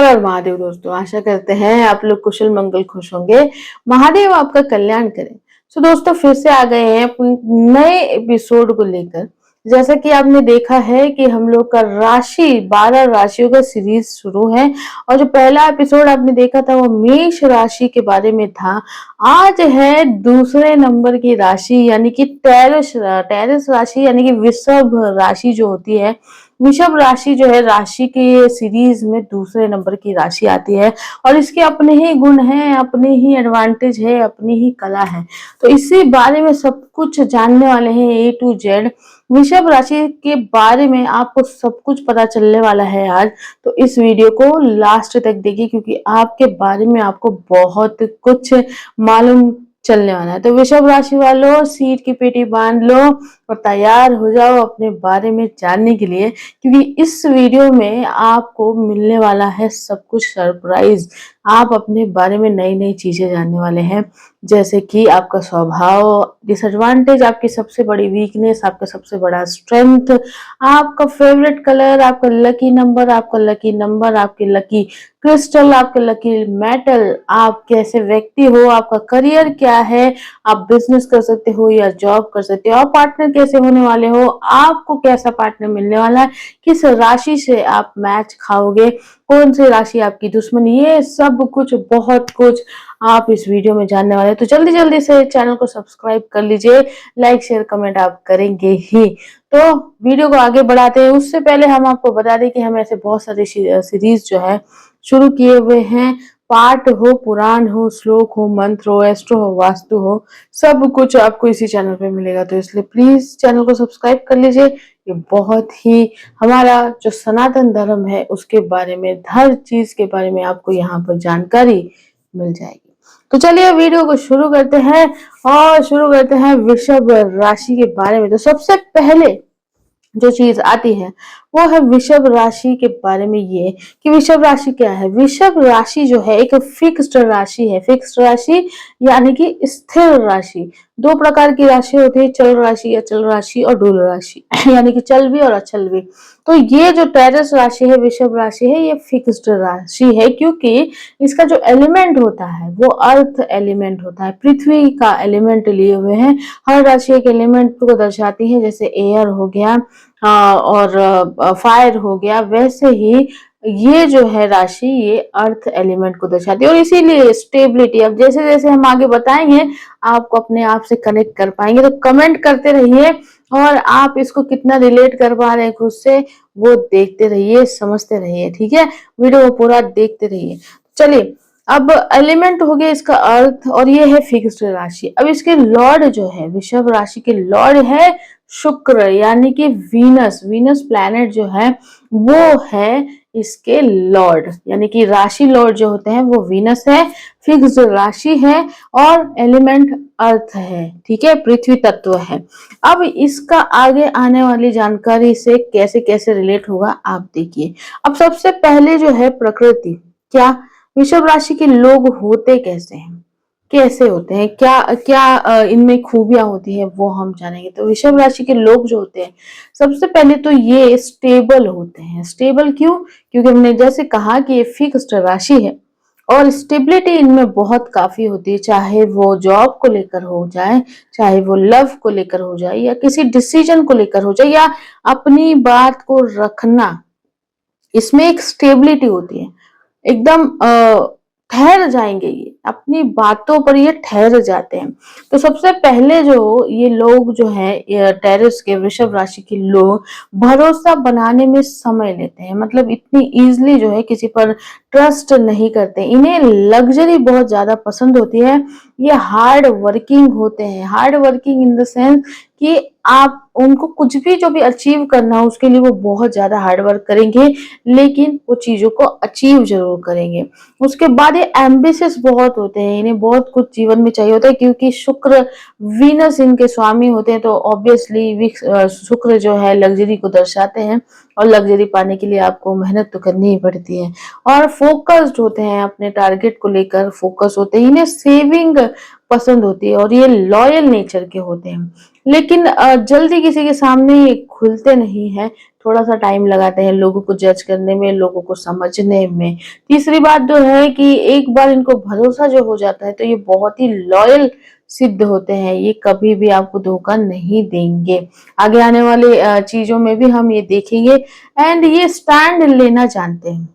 हर महादेव दोस्तों, आशा करते हैं आप लोग कुशल मंगल खुश होंगे। महादेव आपका कल्याण करें। तो दोस्तों फिर से आ गए हैं अपने नए एपिसोड को लेकर। जैसा कि आपने देखा है कि हम लोग का राशि 12 राशियों का सीरीज शुरू है और जो पहला एपिसोड आपने देखा था वो मेष राशि के बारे में था। आज है दूसरे नंबर की राशि यानी कि टेरस राशि यानी कि वृषभ राशि जो होती है। वृषभ राशि जो है राशि के सीरीज में दूसरे नंबर की राशि आती है और इसके अपने ही गुण हैं, अपने ही एडवांटेज है, अपनी ही कला है। तो इसी बारे में सब कुछ जानने वाले हैं ए टू जेड। वृषभ राशि के बारे में आपको सब कुछ पता चलने वाला है आज। तो इस वीडियो को लास्ट तक देखिए क्योंकि आपके बारे में आपको बहुत कुछ मालूम चलने वाला है। तो वृषभ राशि वालों सीट की पेटी बांध लो और तैयार हो जाओ अपने बारे में जानने के लिए, क्योंकि इस वीडियो में आपको मिलने वाला है सब कुछ सरप्राइज। आप अपने बारे में नई नई चीजें जानने वाले हैं, जैसे कि आपका स्वभाव, डिसएडवांटेज, आपकी सबसे बड़ी वीकनेस, आपका सबसे बड़ा स्ट्रेंथ, आपका फेवरेट कलर, आपका लकी नंबर, आपके लकी क्रिस्टल, आपके लकी मेटल, आप कैसे व्यक्ति हो, आपका करियर क्या है, आप बिजनेस कर सकते हो या जॉब कर सकते हो, आप पार्टनर कैसे होने वाले हो, आपको कैसा पार्टनर मिलने वाला है, किस राशि से आप मैच खाओगे, कौन सी राशि आपकी दुश्मन, ये सब कुछ बहुत कुछ आप इस वीडियो में जानने वाले हैं। तो जल्दी जल्दी से चैनल को सब्सक्राइब कर लीजिए, लाइक शेयर कमेंट आप करेंगे ही। तो वीडियो को आगे बढ़ाते हैं उससे पहले हम आपको बता दें कि हम ऐसे बहुत सारे सीरीज जो है शुरू किए हुए हैं। पाठ हो, पुराण हो, श्लोक हो, मंत्र हो, एस्ट्रो हो, वास्तु हो, सब कुछ आपको इसी चैनल पे मिलेगा। तो इसलिए प्लीज चैनल को सब्सक्राइब कर लीजिए। ये बहुत ही हमारा जो सनातन धर्म है उसके बारे में, हर चीज के बारे में आपको यहाँ पर जानकारी मिल जाएगी। तो चलिए वीडियो को शुरू करते हैं और शुरू करते हैं वृषभ राशि के बारे में। तो सबसे पहले जो चीज आती है वो है वृषभ राशि के बारे में, ये कि वृषभ राशि क्या है। वृषभ राशि जो है एक फिक्स्ड राशि है। फिक्स्ड राशि यानी कि स्थिर राशि। दो प्रकार की राशि होती है, चल राशि, अचल राशि और डुल राशि यानी कि चल भी और अचल भी। तो ये जो टेरस राशि है, वृषभ राशि है, ये फिक्स्ड राशि है क्योंकि इसका जो एलिमेंट होता है वो अर्थ एलिमेंट होता है, पृथ्वी का एलिमेंट लिए हुए हैं। हर राशि एक एलिमेंट को दर्शाती है, जैसे एयर हो गया और फायर हो गया, वैसे ही ये जो है राशि ये अर्थ एलिमेंट को दर्शाती है। और इसीलिए स्टेबिलिटी, अब जैसे जैसे हम आगे बताएंगे आपको अपने आप से कनेक्ट कर पाएंगे। तो कमेंट करते रहिए और आप इसको कितना रिलेट कर पा रहे हैं खुद से वो देखते रहिए, समझते रहिए, ठीक है। वीडियो को पूरा देखते रहिए। चलिए, अब एलिमेंट हो गया इसका अर्थ और ये है फिक्स्ड राशि। अब इसके लॉर्ड जो है, वृषभ राशि के लॉर्ड है शुक्र यानी कि वीनस। वीनस प्लैनेट जो है वो है इसके लॉर्ड, यानी कि राशि लॉर्ड जो होते हैं वो वीनस है, फिक्स्ड राशि है और एलिमेंट अर्थ है, ठीक है, पृथ्वी तत्व है। अब इसका आगे आने वाली जानकारी से कैसे कैसे रिलेट होगा आप देखिए। अब सबसे पहले जो है प्रकृति, क्या वृषभ राशि के लोग होते कैसे हैं, कैसे होते हैं, क्या क्या इनमें खूबियां होती है वो हम जानेंगे। तो वृषभ राशि के लोग जो होते हैं सबसे पहले तो ये स्टेबल होते हैं। स्टेबल क्यों? क्योंकि हमने जैसे कहा कि ये फिक्स्ड राशि है और स्टेबिलिटी इनमें बहुत काफी होती है, चाहे वो जॉब को लेकर हो जाए, चाहे वो लव को लेकर हो जाए, या किसी डिसीजन को लेकर हो जाए, या अपनी बात को रखना, इसमें एक स्टेबिलिटी होती है। एकदम ठहर जाएंगे, ये अपनी बातों पर ये ठहर जाते हैं। तो सबसे पहले जो ये लोग जो है टेरस के वृषभ राशि के लोग भरोसा बनाने में समय लेते हैं, मतलब इतनी इजीली जो है किसी पर ट्रस्ट नहीं करते। इन्हें लग्जरी बहुत ज्यादा पसंद होती है। ये हार्ड वर्किंग होते हैं। Hard working in the sense कि आप उनको कुछ भी जो भी अचीव करना हो उसके लिए वो बहुत ज्यादा हार्ड वर्क करेंगे, लेकिन वो चीजों को अचीव जरूर करेंगे। उसके बाद ये एम्बिशियस बहुत होते हैं, इन्हें बहुत कुछ जीवन में चाहिए होता है क्योंकि शुक्र वीनस इनके स्वामी होते हैं। तो ऑब्वियसली शुक्र जो है लग्जरी को दर्शाते हैं और लग्जरी पाने के लिए आपको मेहनत तो करनी ही पड़ती है। और फोकस्ड होते हैं, अपने टारगेट को लेकर फोकस होते हैं। इन्हें सेविंग पसंद होती है और ये लॉयल नेचर के होते हैं। लेकिन जल्दी किसी के सामने खुलते नहीं हैं, थोड़ा-सा टाइम लगाते हैं लोगों को जज करने में, लोगों को समझने में। तीसरी बात जो है कि एक बार इनको भरोसा जो हो जाता है तो ये बहुत ही लॉयल सिद्ध होते हैं, ये कभी भी आपको धोखा नहीं देंगे। आगे आने वाली चीज़ों में भी हम ये देखेंगे एंड ये स्टैंड लेना जानते हैं।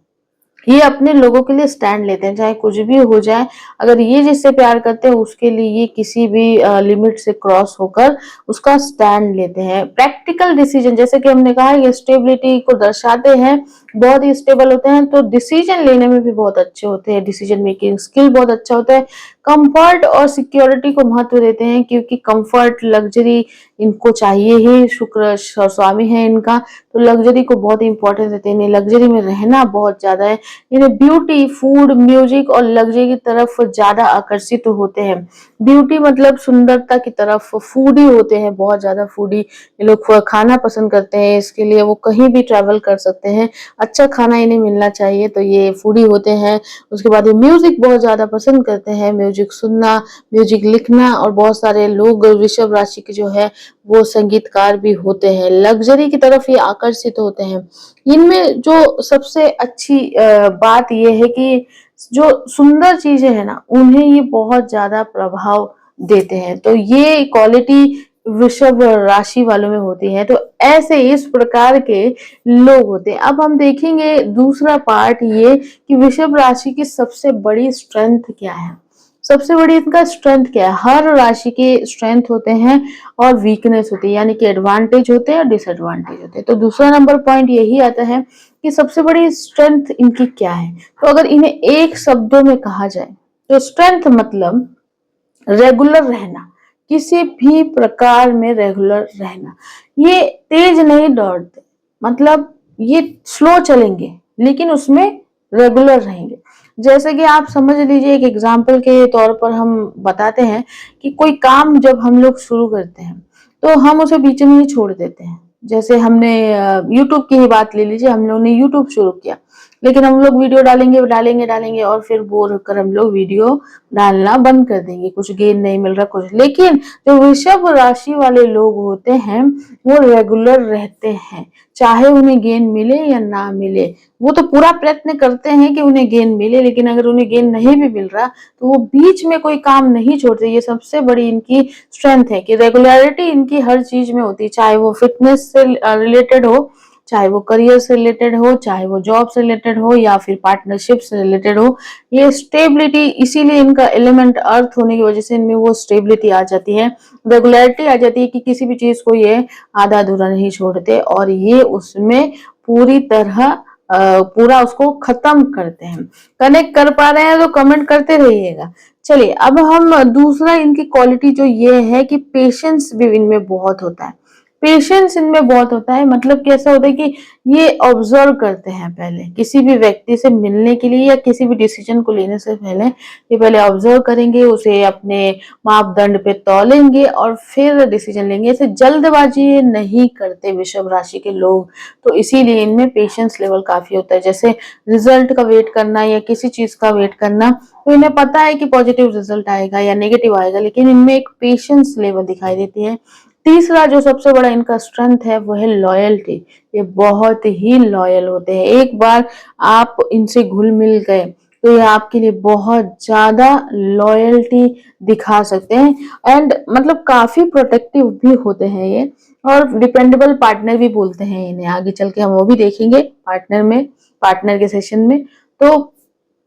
ये अपने लोगों के लिए स्टैंड लेते हैं, चाहे कुछ भी हो जाए। अगर ये जिससे प्यार करते हैं उसके लिए ये किसी भी लिमिट से क्रॉस होकर उसका स्टैंड लेते हैं। प्रैक्टिकल डिसीजन, जैसे कि हमने कहा, ये स्टेबिलिटी को दर्शाते हैं, बहुत ही स्टेबल होते हैं, तो डिसीजन लेने में भी बहुत अच्छे होते हैं, डिसीजन मेकिंग स्किल बहुत अच्छा होता है। कंफर्ट और सिक्योरिटी को महत्व देते हैं, क्योंकि कंफर्ट, लग्जरी इनको चाहिए ही। शुक्र स्वामी है इनका, तो लग्जरी को बहुत इंपॉर्टेंस देते हैं, इन्हें लग्जरी में रहना बहुत ज्यादा है। इन्हें ब्यूटी, फूड, म्यूजिक और लग्जरी की तरफ ज्यादा आकर्षित होते हैं। ब्यूटी मतलब सुंदरता की तरफ, फूडी होते हैं, बहुत ज्यादा फूडी। ये लोग खाना पसंद करते हैं, इसके लिए वो कहीं भी ट्रैवल कर सकते हैं, अच्छा खाना इन्हें मिलना चाहिए, तो ये फूडी होते हैं। उसके बाद ये म्यूजिक बहुत ज्यादा पसंद करते हैं, म्यूजिक सुनना, म्यूजिक लिखना, और बहुत सारे लोग वृषभ राशि के जो है वो संगीतकार भी होते हैं। लग्जरी की तरफ ये आकर्षित होते हैं। इनमें जो सबसे अच्छी बात ये है कि जो सुंदर चीजें हैं ना, उन्हें ये बहुत ज्यादा प्रभाव देते हैं, तो ये क्वालिटी वृषभ राशि वालों में होती है। तो ऐसे इस प्रकार के लोग होते हैं। अब हम देखेंगे दूसरा पार्ट, ये कि वृषभ राशि की सबसे बड़ी स्ट्रेंथ क्या है। सबसे बड़ी इनका स्ट्रेंथ क्या है। हर राशि के स्ट्रेंथ होते हैं और वीकनेस होती है, यानी कि एडवांटेज होते हैं और डिसएडवांटेज होते हैं। तो दूसरा नंबर पॉइंट यही आता है कि सबसे बड़ी स्ट्रेंथ इनकी क्या है। तो अगर इन्हें एक शब्दों में कहा जाए तो स्ट्रेंथ मतलब रेगुलर रहना, किसी भी प्रकार में रेगुलर रहना। ये तेज नहीं दौड़ते, मतलब ये स्लो चलेंगे लेकिन उसमें रेगुलर रहेंगे। जैसे कि आप समझ लीजिए, एक एग्जाम्पल के तौर पर हम बताते हैं कि कोई काम जब हम लोग शुरू करते हैं तो हम उसे बीच में ही छोड़ देते हैं। जैसे हमने यूट्यूब की ही बात ले लीजिए, हम लोगों ने यूट्यूब शुरू किया, लेकिन हम लोग वीडियो डालेंगे डालेंगे डालेंगे और फिर बोर होकर हम लोग वीडियो डालना बंद कर देंगे, कुछ गेन नहीं मिल रहा कुछ। लेकिन जो वृषभ राशि वाले लोग होते हैं वो रेगुलर रहते हैं, चाहे उन्हें गेन मिले या ना मिले। वो तो पूरा प्रयत्न करते हैं कि उन्हें गेन मिले, लेकिन अगर उन्हें गेन नहीं भी मिल रहा तो वो बीच में कोई काम नहीं छोड़ते। ये सबसे बड़ी इनकी स्ट्रेंथ है कि रेगुलरिटी इनकी हर चीज में होती है, चाहे वो फिटनेस से रिलेटेड हो, चाहे वो करियर से रिलेटेड हो, चाहे वो जॉब से रिलेटेड हो, या फिर पार्टनरशिप से रिलेटेड हो। ये स्टेबिलिटी, इसीलिए इनका एलिमेंट अर्थ होने की वजह से इनमें वो स्टेबिलिटी आ जाती है, रेगुलरिटी आ जाती है कि किसी भी चीज को ये आधा अधूरा नहीं छोड़ते और ये उसमें पूरी तरह पूरा उसको खत्म करते हैं। कनेक्ट कर पा रहे हैं तो कमेंट करते रहिएगा। चलिए, अब हम दूसरा इनकी क्वालिटी जो ये है कि पेशेंस भी इनमें बहुत होता है। पेशेंस इनमें बहुत होता है, मतलब कैसा होता है कि ये ऑब्जर्व करते हैं पहले, किसी भी व्यक्ति से मिलने के लिए या किसी भी डिसीजन को लेने से पहले ये पहले ऑब्जर्व करेंगे, उसे अपने मापदंड पे तौलेंगे और फिर डिसीजन लेंगे। ऐसे जल्दबाजी ये नहीं करते वृषभ राशि के लोग, तो इसीलिए इनमें पेशेंस लेवल काफी होता है। जैसे रिजल्ट का वेट करना या किसी चीज का वेट करना, तो इन्हें पता है कि पॉजिटिव रिजल्ट आएगा या नेगेटिव आएगा, लेकिन इनमें एक पेशेंस लेवल दिखाई देती है। तीसरा जो सबसे बड़ा इनका स्ट्रेंथ है वो है लॉयल्टी। ये बहुत ही लॉयल होते हैं, एक बार आप इनसे घुल मिल गए तो ये आपके लिए बहुत ज्यादा लॉयल्टी दिखा सकते हैं एंड मतलब काफी प्रोटेक्टिव भी होते हैं ये, और डिपेंडेबल पार्टनर भी बोलते हैं इन्हें। आगे चल के हम वो भी देखेंगे पार्टनर के सेशन में। तो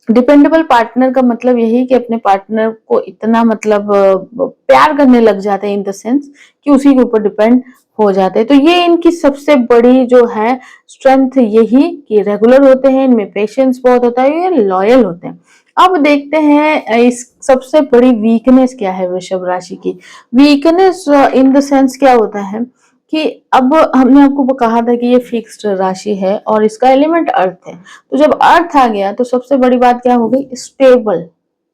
डिपेंडेबल पार्टनर का मतलब यही कि अपने पार्टनर को इतना मतलब प्यार करने लग जाते हैं, इन द सेंस कि उसी के ऊपर डिपेंड हो जाते हैं। तो ये इनकी सबसे बड़ी जो है स्ट्रेंथ यही कि रेगुलर होते हैं, इनमें पेशेंस बहुत होता है, ये लॉयल होते हैं। अब देखते हैं इस सबसे बड़ी वीकनेस क्या है वृषभ राशि की। वीकनेस इन द सेंस क्या होता है कि अब हमने आपको कहा था कि ये फिक्स्ड राशि है और इसका एलिमेंट अर्थ है। तो जब अर्थ आ गया तो सबसे बड़ी बात क्या हो गई, स्टेबल।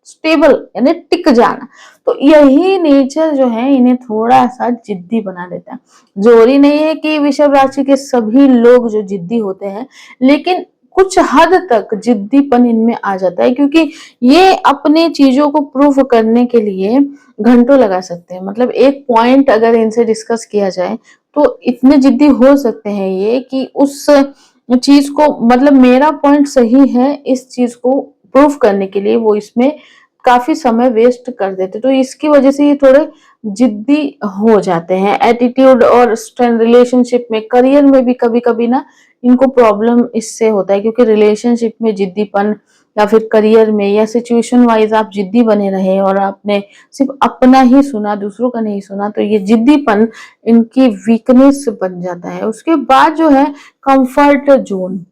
स्टेबल यानी टिक जाना। तो यही नेचर जो है इन्हें थोड़ा सा जिद्दी बना देता है। जरूरी नहीं है कि वृषभ राशि के सभी लोग जो जिद्दी होते हैं, लेकिन कुछ हद तक जिद्दीपन इनमें आ जाता है, क्योंकि ये अपने चीजों को प्रूफ करने के लिए घंटों लगा सकते हैं। मतलब एक पॉइंट अगर इनसे डिस्कस किया जाए तो इतने जिद्दी हो सकते हैं ये कि उस चीज को, मतलब मेरा पॉइंट सही है, इस चीज को प्रूफ करने के लिए वो इसमें काफी समय वेस्ट कर देते। तो इसकी वजह से ये थोड़े जिद्दी हो जाते हैं। एटीट्यूड और स्ट्रेंथ रिलेशनशिप में, करियर में भी कभी कभी ना इनको प्रॉब्लम इससे होता है, क्योंकि रिलेशनशिप में जिद्दीपन या फिर करियर में या सिचुएशन वाइज आप जिद्दी बने रहे और आपने सिर्फ अपना ही सुना, दूसरों का नहीं सुना, तो ये जिद्दीपन इनकी वीकनेस बन जाता है। उसके बाद जो है कंफर्ट जोन,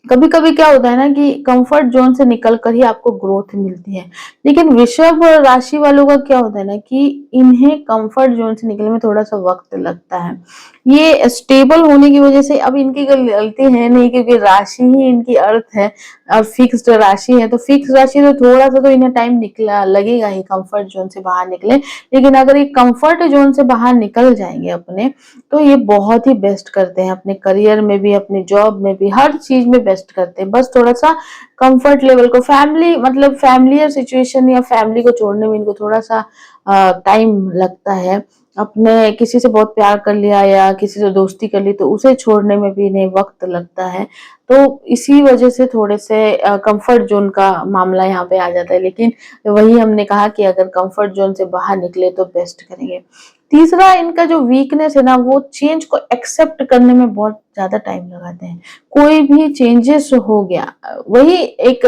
कभी कभी क्या होता है ना कि कंफर्ट जोन से निकलकर ही आपको ग्रोथ मिलती है। लेकिन वृषभ राशि वालों का क्या होता है ना कि इन्हें कंफर्ट जोन से निकलने में थोड़ा सा वक्त लगता है। ये स्टेबल होने की वजह से, अब इनकी गलती है नहीं, क्योंकि राशि ही इनकी अर्थ है और फिक्स्ड राशि है, तो फिक्स राशि तो थोड़ा सा तो इन्हें टाइम निकला लगेगा ही कंफर्ट जोन से बाहर निकले। लेकिन अगर ये कंफर्ट जोन से बाहर निकल जाएंगे अपने, तो ये बहुत ही बेस्ट करते हैं अपने करियर में भी, अपने जॉब में भी, हर चीज में बेस्ट करते हैं। बस थोड़ा सा कंफर्ट लेवल को, फैमिली मतलब फैमिलियर सिचुएशन या फैमिली को छोड़ने में इनको थोड़ा सा टाइम लगता है। अपने किसी से बहुत प्यार कर लिया या किसी से दोस्ती कर ली तो उसे छोड़ने में भी इन्हें वक्त लगता है। तो इसी वजह से थोड़े से कंफर्ट जोन का मामला यहाँ पे आ जाता है। लेकिन वही हमने कहा कि अगर कंफर्ट जोन से बाहर निकले तो बेस्ट करेंगे। तीसरा इनका जो वीकनेस है ना, वो चेंज को एक्सेप्ट करने में बहुत ज्यादा टाइम लगाते हैं। कोई भी चेंजेस हो गया, वही एक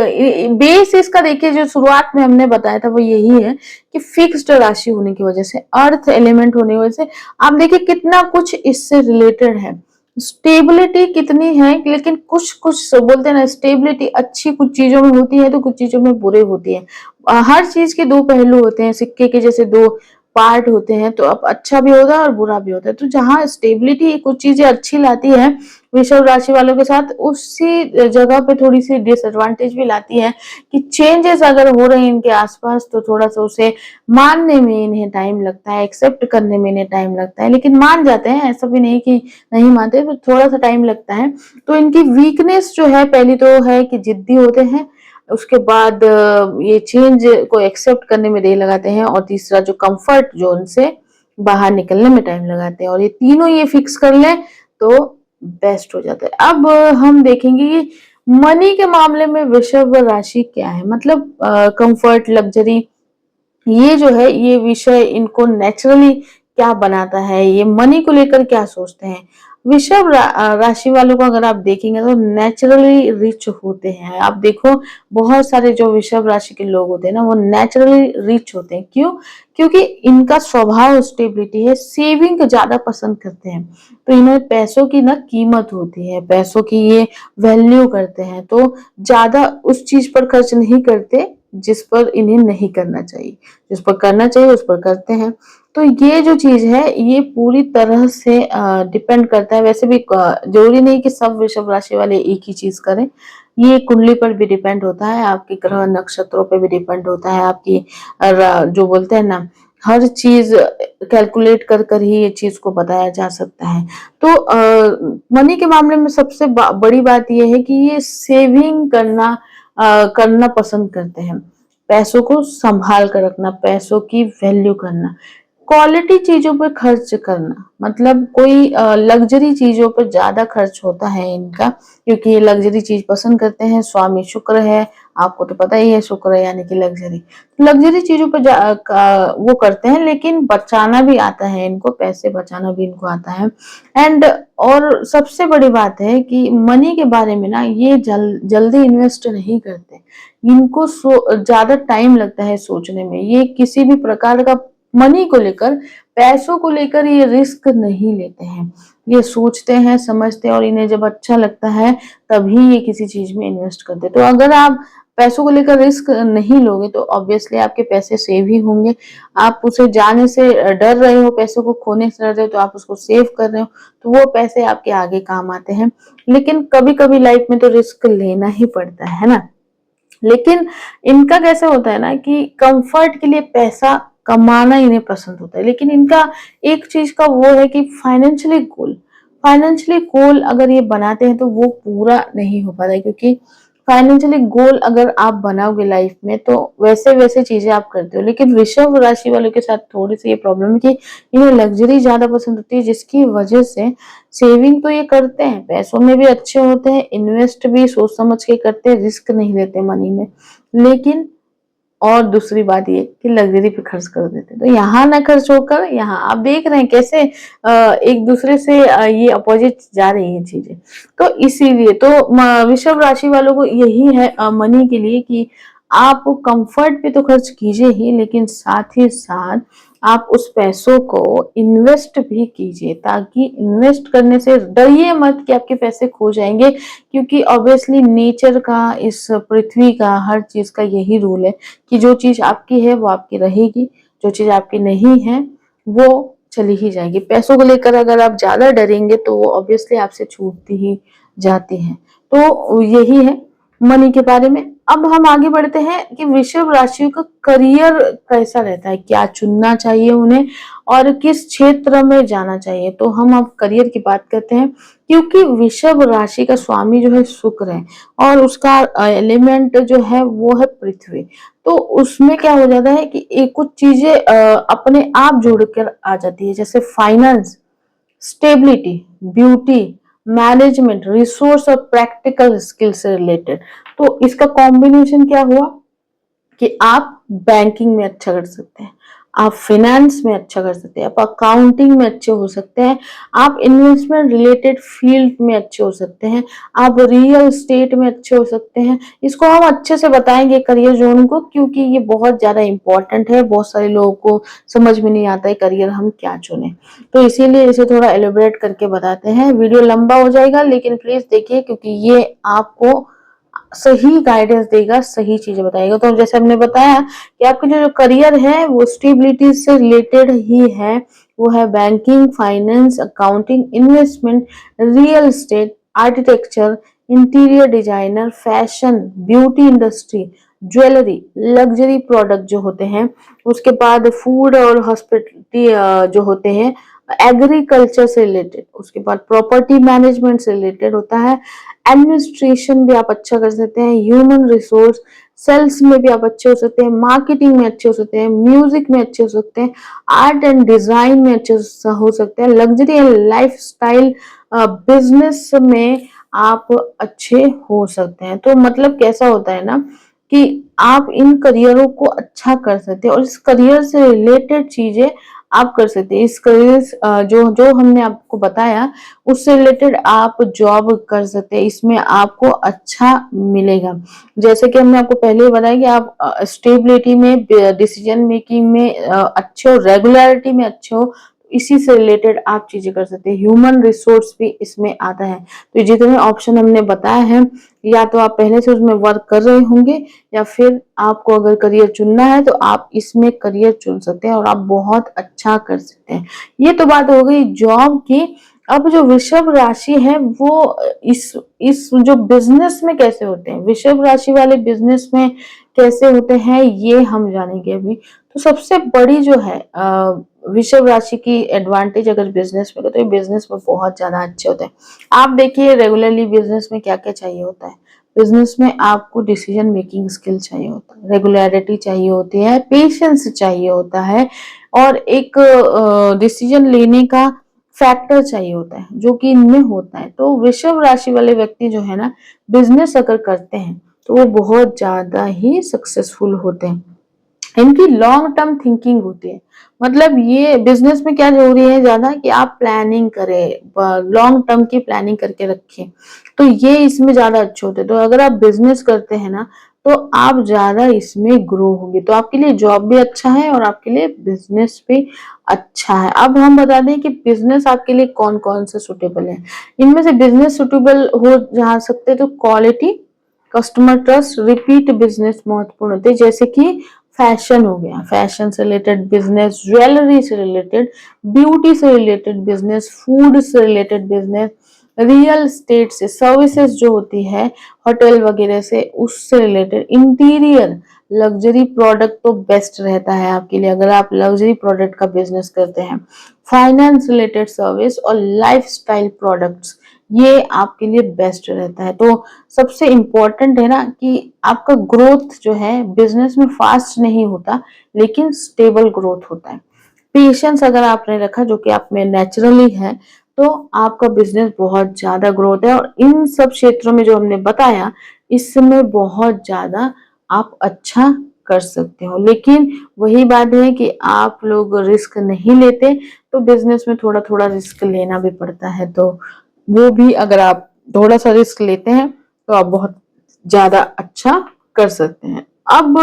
बेस इसका देखिए, जो शुरुआत में हमने बताया था वो यही है कि फिक्स्ड राशि होने की वजह से, अर्थ एलिमेंट होने की वजह से, आप देखिए कितना कुछ इससे रिलेटेड है। स्टेबिलिटी कितनी है, लेकिन कुछ कुछ बोलते हैं ना, स्टेबिलिटी अच्छी कुछ चीजों में होती है तो कुछ चीजों में बुरे होती है। हर चीज के दो पहलू होते हैं, सिक्के के जैसे दो पार्ट होते हैं, तो अब अच्छा भी होता है और बुरा भी होता है। तो जहां स्टेबिलिटी कुछ चीजें अच्छी लाती है वृषभ राशि वालों के साथ, उसी जगह पे थोड़ी सी डिसएडवांटेज भी लाती है कि चेंजेस अगर हो रहे हैं इनके आसपास तो थोड़ा सा उसे मानने में इन्हें टाइम लगता है, एक्सेप्ट करने में इन्हें टाइम लगता है। लेकिन मान जाते हैं, ऐसा भी नहीं कि नहीं मानते, तो थोड़ा सा टाइम लगता है। तो इनकी वीकनेस जो है, पहली तो है कि जिद्दी होते हैं, उसके बाद ये चेंज को एक्सेप्ट करने में देर लगाते हैं, और तीसरा जो कंफर्ट जोन से बाहर निकलने में टाइम लगाते हैं। और ये तीनों ये फिक्स कर लें तो बेस्ट हो जाता है। अब हम देखेंगे कि मनी के मामले में वृषभ राशि क्या है, मतलब कंफर्ट, लग्जरी, ये जो है ये विषय इनको नेचुरली क्या बनाता है, ये मनी को लेकर क्या सोचते हैं। वृषभ राशि वालों को अगर आप देखेंगे तो नेचुरली रिच होते हैं। आप देखो बहुत सारे जो वृषभ राशि के लोग होते हैं ना, वो नेचुरली रिच होते हैं। क्यों? क्योंकि इनका स्वभाव स्टेबिलिटी है, सेविंग ज्यादा पसंद करते हैं। तो इन्हें पैसों की ना कीमत होती है, पैसों की ये वैल्यू करते हैं, तो ज्यादा उस चीज पर खर्च नहीं करते जिस पर इन्हें नहीं करना चाहिए, जिस पर करना चाहिए उस पर करते हैं। तो ये जो चीज है ये पूरी तरह से डिपेंड करता है। वैसे भी जरूरी नहीं कि सब वृषभ राशि वाले एक ही चीज करें, ये कुंडली पर भी डिपेंड होता है, आपके ग्रह नक्षत्रों पर भी डिपेंड होता है, आपकी जो बोलते हैं ना, हर चीज कैलकुलेट कर कर ही ये चीज को बताया जा सकता है। तो मनी के मामले में सबसे बड़ी बात यह है कि ये सेविंग करना पसंद करते हैं, पैसों को संभाल कर रखना, पैसों की वैल्यू करना, क्वालिटी चीजों पर खर्च करना, मतलब कोई लग्जरी चीजों पर ज्यादा खर्च होता है इनका, क्योंकि ये लग्जरी चीज पसंद करते हैं। स्वामी शुक्र है, आपको तो पता ही है, शुक्र है यानी कि लग्जरी, लग्जरी चीजों पर वो करते हैं। लेकिन बचाना भी आता है इनको, पैसे बचाना भी इनको आता है। एंड और सबसे बड़ी बात है कि मनी के बारे में ना ये जल्दी इन्वेस्ट नहीं करते, इनको ज्यादा टाइम लगता है सोचने में। ये किसी भी प्रकार का मनी को लेकर, पैसों को लेकर ये रिस्क नहीं लेते हैं। ये सोचते हैं, समझते हैं, और इन्हें जब अच्छा लगता है तभी ये किसी चीज में इन्वेस्ट करते हैं। तो अगर आप पैसों को लेकर रिस्क नहीं लोगे तो ऑब्वियसली आपके पैसे सेव ही होंगे। आप उसे जाने से डर रहे हो, पैसों को खोने से डर रहे हो, तो आप उसको सेव कर रहे हो, तो वो पैसे आपके आगे काम आते हैं। लेकिन कभी कभी लाइफ में तो रिस्क लेना ही पड़ता है ना। लेकिन इनका कैसे होता है ना कि कंफर्ट के लिए पैसा कमाना इन्हें पसंद होता है, लेकिन इनका एक चीज का वो है कि फाइनेंशियली गोल, फाइनेंशियली गोल अगर ये बनाते हैं तो वो पूरा नहीं हो पाता है, क्योंकि फाइनेंशियली गोल अगर आप बनाओगे लाइफ में तो वैसे वैसे चीजें आप करते हो। लेकिन वृषभ राशि वालों के साथ थोड़ी सी ये प्रॉब्लम है कि इन्हें लग्जरी ज्यादा पसंद होती है, जिसकी वजह से सेविंग तो ये करते हैं, पैसों में भी अच्छे होते हैं, इन्वेस्ट भी सोच समझ के करते हैं, रिस्क नहीं लेते मनी में। लेकिन और दूसरी बात ये कि लग्जरी पे खर्च कर देते हैं, तो यहाँ ना खर्च होकर यहाँ आप देख रहे हैं कैसे एक दूसरे से ये अपोजिट जा रही है चीजें। तो इसीलिए तो वृषभ राशि वालों को यही है मनी के लिए कि आप कंफर्ट पे तो खर्च कीजिए ही, लेकिन साथ ही साथ आप उस पैसों को इन्वेस्ट भी कीजिए, ताकि इन्वेस्ट करने से डरिए मत कि आपके पैसे खो जाएंगे, क्योंकि ऑब्वियसली नेचर का, इस पृथ्वी का, हर चीज का यही रूल है कि जो चीज आपकी है वो आपकी रहेगी, जो चीज आपकी नहीं है वो चली ही जाएगी। पैसों को लेकर अगर आप ज्यादा डरेंगे तो वो ऑब्वियसली आपसे छूटती ही जाती है। तो यही है मनी के बारे में। अब हम आगे बढ़ते हैं कि वृषभ राशि का करियर कैसा रहता है, क्या चुनना चाहिए उन्हें और किस क्षेत्र में जाना चाहिए। तो हम अब करियर की बात करते हैं, क्योंकि वृषभ राशि का स्वामी जो है शुक्र है और उसका एलिमेंट जो है वो है पृथ्वी। तो उसमें क्या हो जाता है कि एक कुछ चीजें अपने आप जुड़ कर आ जाती है, जैसे finance, stability, beauty, management, resource और प्रैक्टिकल स्किल से रिलेटेड। तो इसका कॉम्बिनेशन क्या हुआ कि आप बैंकिंग में अच्छा कर सकते हैं, आप फाइनेंस में अच्छा कर सकते हैं, आप अकाउंटिंग में अच्छे हो सकते हैं, आप इन्वेस्टमेंट रिलेटेड फील्ड में अच्छे हो सकते हैं, आप रियल एस्टेट में अच्छे हो सकते हैं। इसको हम अच्छे से बताएंगे करियर जोन को, क्योंकि ये बहुत ज्यादा इंपॉर्टेंट है। बहुत सारे लोगों को समझ में नहीं आता है करियर हम क्या चुने, तो इसीलिए इसे थोड़ा एलिब्रेट करके बताते हैं। वीडियो लंबा हो जाएगा लेकिन प्लीज देखिए, क्योंकि ये आपको सही गाइडेंस देगा, सही चीजें बताएगा। तो जैसे हमने बताया कि आपका जो करियर है वो स्टेबिलिटी से रिलेटेड ही है, वो है banking, finance, accounting, investment, real estate, architecture, interior designer, fashion, beauty industry, jewellery, luxury product जो होते हैं, उसके बाद फूड और हॉस्पिटलिटी जो होते हैं, एग्रीकल्चर से रिलेटेड, उसके बाद प्रॉपर्टी मैनेजमेंट से रिलेटेड होता है, एडमिनिस्ट्रेशन भी आप अच्छा कर सकते हैं, ह्यूमन रिसोर्स, सेल्स में भी आप अच्छे हो सकते हैं, मार्केटिंग में अच्छे हो सकते हैं, म्यूजिक में अच्छे हो सकते हैं, आर्ट एंड डिजाइन में अच्छे हो सकते हैं, लग्जरी एंड लाइफस्टाइल बिजनेस में आप अच्छे हो सकते हैं। तो मतलब कैसा होता है ना कि आप इन करियरों को अच्छा कर सकते हैं और इस करियर से रिलेटेड चीजें आप कर सकते हैं। इस करियर जो जो हमने आपको बताया उससे रिलेटेड आप जॉब कर सकते हैं, इसमें आपको अच्छा मिलेगा। जैसे कि हमने आपको पहले ही बताया कि आप स्टेबिलिटी में, डिसीजन मेकिंग में अच्छे हो, रेगुलरिटी में अच्छे हो, इसी से रिलेटेड आप चीजें कर सकते हैं। ह्यूमन रिसोर्स भी इसमें आता है। तो जितने ऑप्शन हमने बताए हैं, या तो आप पहले से उसमें वर्क कर रहे होंगे या फिर आपको अगर करियर चुनना है तो आप इसमें करियर चुन सकते हैं और आप बहुत अच्छा कर सकते हैं। ये तो बात हो गई जॉब की। अब जो वृषभ राशि है वो इस जो बिजनेस में कैसे होते हैं, वृषभ राशि वाले बिजनेस में कैसे होते हैं, ये हम जानेंगे अभी। तो सबसे बड़ी जो है वृषभ राशि की एडवांटेज अगर बिजनेस में, तो ये बिजनेस में बहुत ज्यादा अच्छे होते हैं। आप देखिए रेगुलरली बिजनेस में क्या क्या चाहिए होता है। बिजनेस में आपको डिसीजन मेकिंग स्किल चाहिए होता है, रेगुलरिटी चाहिए होती है, पेशेंस चाहिए होता है और एक डिसीजन लेने का फैक्टर चाहिए होता है, जो कि इनमें होता है। तो वृषभ राशि वाले व्यक्ति जो है ना, बिजनेस अगर करते हैं तो वो बहुत ज्यादा ही सक्सेसफुल होते हैं। इनकी लॉन्ग टर्म थिंकिंग होती है। मतलब ये बिजनेस में क्या जरूरी है ज्यादा कि आप प्लानिंग करें, लॉन्ग टर्म की प्लानिंग करके रखें, तो ये इसमें ज्यादा अच्छे होते हैं। तो अगर आप बिजनेस करते हैं ना तो आप ज्यादा इसमें ग्रो होंगे। तो आपके लिए जॉब भी अच्छा है और आपके लिए बिजनेस भी अच्छा है। अब हम बता दें कि बिजनेस आपके लिए कौन कौन से सुटेबल है। इनमें से बिजनेस सुटेबल हो जा सकते हैं तो quality, customer trust, repeat business महत्वपूर्ण होते हैं। जैसे कि फैशन हो गया, फैशन से रिलेटेड बिजनेस, ज्वेलरी से रिलेटेड, ब्यूटी से रिलेटेड बिजनेस, फूड से रिलेटेड बिजनेस, रियल एस्टेट से, सर्विसेज जो होती है होटल वगैरह से, उससे रिलेटेड इंटीरियर लग्जरी प्रोडक्ट तो बेस्ट रहता है आपके लिए अगर आप लग्जरी प्रोडक्ट का बिजनेस करते हैं। फाइनेंस रिलेटेड सर्विस और लाइफस्टाइल प्रोडक्ट्स, ये आपके लिए बेस्ट रहता है। तो सबसे इम्पोर्टेंट है ना कि आपका ग्रोथ जो है बिजनेस में फास्ट नहीं होता, लेकिन स्टेबल ग्रोथ होता है। पेशेंस अगर आपने रखा, जो कि आप में नेचुरली है, तो आपका बिजनेस बहुत ज्यादा ग्रोथ है। और इन सब क्षेत्रों में जो हमने बताया, इसमें बहुत ज्यादा आप अच्छा कर सकते हो। लेकिन वही बात है कि आप लोग रिस्क नहीं लेते, तो बिजनेस में थोड़ा थोड़ा रिस्क लेना भी पड़ता है। तो वो भी अगर आप थोड़ा सा रिस्क लेते हैं तो आप बहुत ज्यादा अच्छा कर सकते हैं। अब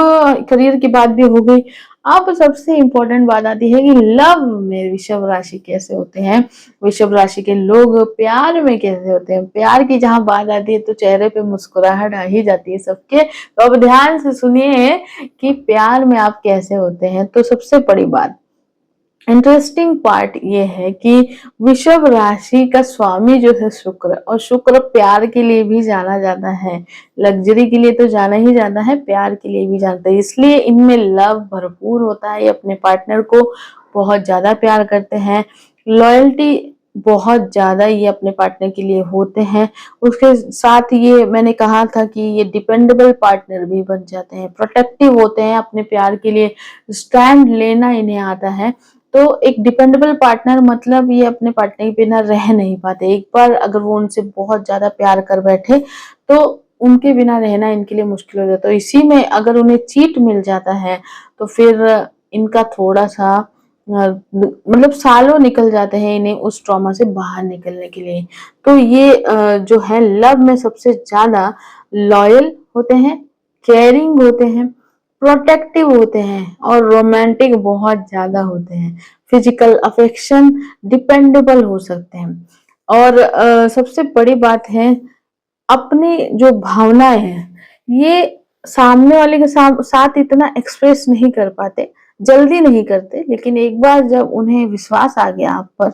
करियर की बात भी हो गई। अब सबसे इम्पोर्टेंट बात आती है कि लव में वृषभ राशि कैसे होते हैं, वृषभ राशि के लोग प्यार में कैसे होते हैं। प्यार की जहां बात आती है तो चेहरे पे मुस्कुराहट आ ही जाती है सबके। तो अब ध्यान से सुनिए कि प्यार में आप कैसे होते हैं। तो सबसे बड़ी बात, इंटरेस्टिंग पार्ट ये है कि वृषभ राशि का स्वामी जो है शुक्र, और शुक्र प्यार के लिए भी जाना जाता है। लग्जरी के लिए तो जाना ही जाता है, प्यार के लिए भी जानता है, इसलिए इनमें लव भरपूर होता है। ये अपने पार्टनर को बहुत ज्यादा प्यार करते हैं। लॉयल्टी बहुत ज्यादा ये अपने पार्टनर के लिए होते हैं। उसके साथ ये मैंने कहा था कि ये डिपेंडेबल पार्टनर भी बन जाते हैं, प्रोटेक्टिव होते हैं, अपने प्यार के लिए स्टैंड लेना इन्हें आता है। तो एक डिपेंडेबल पार्टनर मतलब ये अपने पार्टनर के बिना रह नहीं पाते। एक बार अगर वो उनसे बहुत ज्यादा प्यार कर बैठे तो उनके बिना रहना इनके लिए मुश्किल हो जाता है। तो इसी में अगर उन्हें चीट मिल जाता है तो फिर इनका थोड़ा सा मतलब सालों निकल जाते हैं इन्हें उस ट्रॉमा से बाहर निकलने के लिए। तो ये जो है लव में सबसे ज्यादा लॉयल होते हैं, केयरिंग होते हैं, प्रोटेक्टिव होते हैं और रोमांटिक बहुत ज्यादा होते हैं। फिजिकल अफेक्शन डिपेंडेबल हो सकते हैं। और सबसे बड़ी बात है, अपनी जो भावनाएं हैं ये सामने वाले के साथ इतना एक्सप्रेस नहीं कर पाते, जल्दी नहीं करते, लेकिन एक बार जब उन्हें विश्वास आ गया आप पर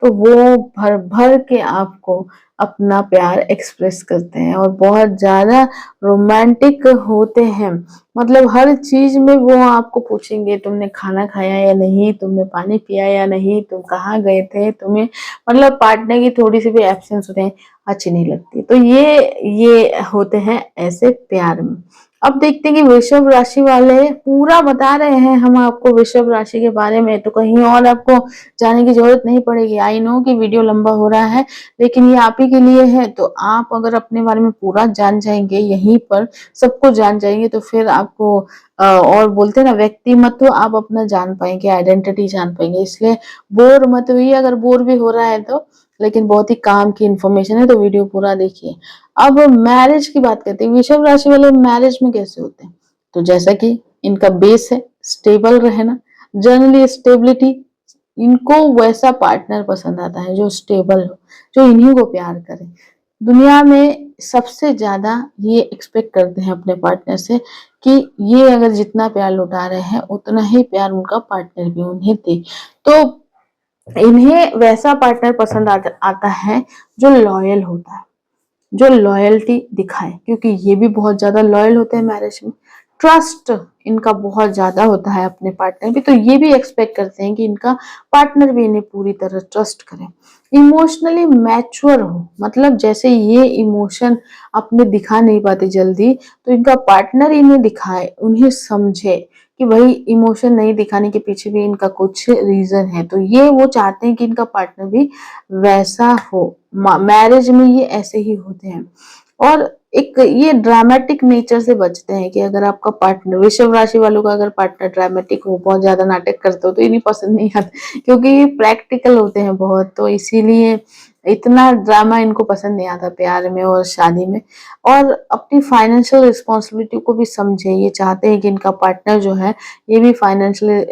तो वो भर भर के आपको अपना प्यार एक्सप्रेस करते हैं और बहुत ज्यादा रोमांटिक होते हैं। मतलब हर चीज में वो आपको पूछेंगे तुमने खाना खाया या नहीं, तुमने पानी पिया या नहीं, तुम कहाँ गए थे, तुम्हें मतलब पार्टनर की थोड़ी सी भी एब्सेंस होते हैं अच्छी नहीं लगती। तो ये होते हैं ऐसे प्यार में। अब देखते हैं कि वृषभ राशि वाले पूरा बता रहे हैं हम आपको वृषभ राशि के बारे में, तो कहीं और आपको जाने की जरूरत नहीं पड़ेगी। आई नो कि वीडियो लंबा हो रहा है, लेकिन ये आप ही के लिए है। तो आप अगर अपने बारे में पूरा जान जाएंगे, यहीं पर सब कुछ जान जाएंगे, तो फिर आपको और बोलते हैं ना व्यक्तिमत्व आप अपना जान पाएंगे, आइडेंटिटी जान पाएंगे। इसलिए बोर मत हुई, अगर बोर भी हो रहा है तो, लेकिन बहुत ही काम की इंफॉर्मेशन है तो वीडियो पूरा देखिए। अब मैरिज की बात करते हैं, वृषभ राशि वाले मैरिज में कैसे होते हैं। तो जैसा कि इनका बेस है स्टेबल रहना, जनरली स्टेबिलिटी, इनको वैसा पार्टनर पसंद आता है जो स्टेबल हो, जो इन्हीं को प्यार करे। दुनिया में सबसे ज्यादा ये एक्सपेक्ट करते हैं अपने पार्टनर से कि ये अगर जितना प्यार लुटा रहे हैं उतना ही प्यार उनका पार्टनर भी उन्हें दे। तो इन्हें वैसा पार्टनर पसंद आता है जो लॉयल होता है, जो लॉयल्टी दिखाए, क्योंकि ये भी बहुत ज्यादा लॉयल होते हैं मैरिज में। ट्रस्ट इनका बहुत ज्यादा होता है अपने पार्टनर भी, तो ये भी एक्सपेक्ट करते हैं कि इनका पार्टनर भी इन्हें पूरी तरह ट्रस्ट करे। इमोशनली मैच्योर हो, मतलब जैसे ये इमोशन अपने दिखा नहीं पाते जल्दी, तो इनका पार्टनर इन्हें दिखाए, उन्हें समझे कि भाई इमोशन नहीं दिखाने के पीछे भी इनका कुछ रीजन है। तो ये वो चाहते हैं कि इनका पार्टनर भी वैसा हो। मैरिज में ये ऐसे ही होते हैं। और एक ये ड्रामेटिक नेचर से बचते हैं कि अगर आपका पार्टनर, वृषभ राशि वालों का अगर पार्टनर ड्रामेटिक हो, बहुत ज्यादा नाटक करते हो, तो इन्हें पसंद नहीं आता, क्योंकि ये प्रैक्टिकल होते हैं बहुत, तो इसीलिए इतना ड्रामा इनको पसंद नहीं आता प्यार में और शादी में। और अपनी फाइनेंशियल रिस्पॉन्सिबिलिटी को भी समझे, ये चाहते हैं कि इनका पार्टनर जो है ये भी फाइनेंशियल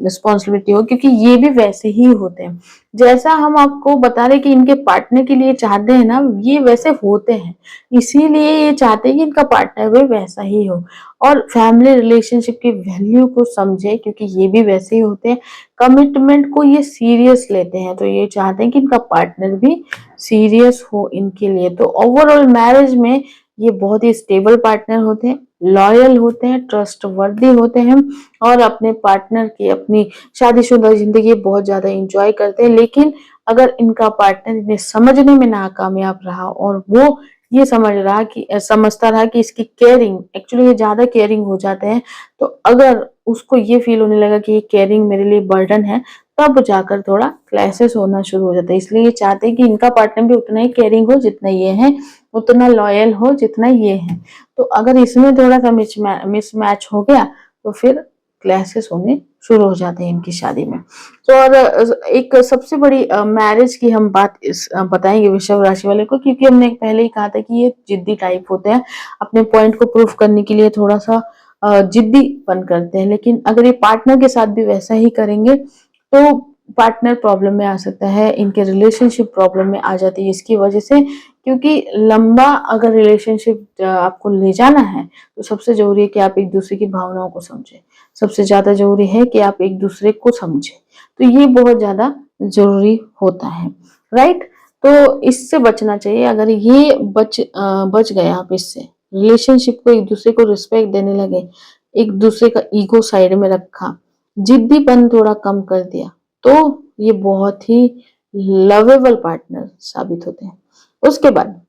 रिस्पॉन्सिबिलिटी हो, क्योंकि ये भी वैसे ही होते हैं जैसा हम आपको बता रहे कि इनके पार्टनर के लिए चाहते हैं ना, ये वैसे होते हैं। इसीलिए ये चाहते हैं कि इनका पार्टनर भी वैसा ही हो। और फैमिली रिलेशनशिप की वैल्यू को समझे, क्योंकि ये भी वैसे ही होते हैं। कमिटमेंट को ये सीरियस लेते हैं, तो ये चाहते हैं कि इनका पार्टनर भी सीरियस हो इनके लिए। तो ओवरऑल मैरिज में ये बहुत ही स्टेबल पार्टनर होते हैं, लॉयल होते हैं, ट्रस्टवर्दी होते हैं और अपने पार्टनर की अपनी शादीशुदा जिंदगी बहुत ज्यादा एंजॉय करते हैं। लेकिन अगर इनका पार्टनर इन्हें समझने में नाकामयाब रहा और वो ये समझता रहा कि इसकी केयरिंग, एक्चुअली ये ज्यादा केयरिंग हो जाते हैं, तो अगर उसको ये फील होने लगा कि ये केयरिंग मेरे लिए बर्डन है, तब जाकर थोड़ा क्लैशेस होना शुरू हो जाता है। इसलिए ये चाहते हैं कि इनका पार्टनर भी उतना ही केयरिंग हो जितना ये है, उतना लॉयल हो जितना ये है। तो अगर इसमें थोड़ा सा मिसमैच हो गया तो फिर क्लैशेस होने शुरू हो जाते हैं इनकी शादी में। तो और एक सबसे बड़ी मैरिज की हम बात बताएंगे वृषभ राशि वाले को, क्योंकि हमने पहले ही कहा था कि ये जिद्दी टाइप होते हैं, अपने पॉइंट को प्रूफ करने के लिए थोड़ा सा जिद्दीपन करते हैं। लेकिन अगर ये पार्टनर के साथ भी वैसा ही करेंगे तो पार्टनर प्रॉब्लम में आ सकता है, इनके रिलेशनशिप प्रॉब्लम में आ जाती है इसकी वजह से। क्योंकि लंबा अगर रिलेशनशिप आपको ले जाना है तो सबसे जरूरी है कि आप एक दूसरे की भावनाओं को समझें, सबसे ज्यादा जरूरी है कि आप एक दूसरे को समझें। तो ये बहुत ज्यादा जरूरी होता है, राइट। तो इससे बचना चाहिए। अगर ये बच गए आप इससे, रिलेशनशिप को एक दूसरे को रिस्पेक्ट देने लगे, एक दूसरे का ईगो साइड में रखा, जिद्दीपन थोड़ा कम कर दिया, तो ये बहुत ही लवेबल पार्टनर साबित होते हैं। उसके बाद